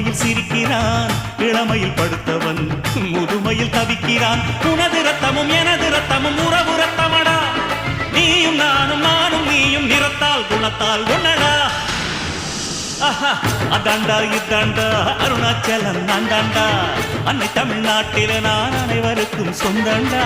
முதுமையில் சிரிக்கிறான், இளமையில் படுத்தவன் முதுமையில் தவிக்கிறான். உனது ரத்தமும் எனது ரத்தமும் உறவு ரத்தமடா, நீயும் நானும் நானும் நீயும் நிறத்தால் குணத்தால் ஒன்னடா. அதாண்டா இதாண்டா அருணாச்சலம் நான் தாண்டா, அன்னை தமிழ்நாட்டில நான் அனைவருக்கும் சொந்தண்டா.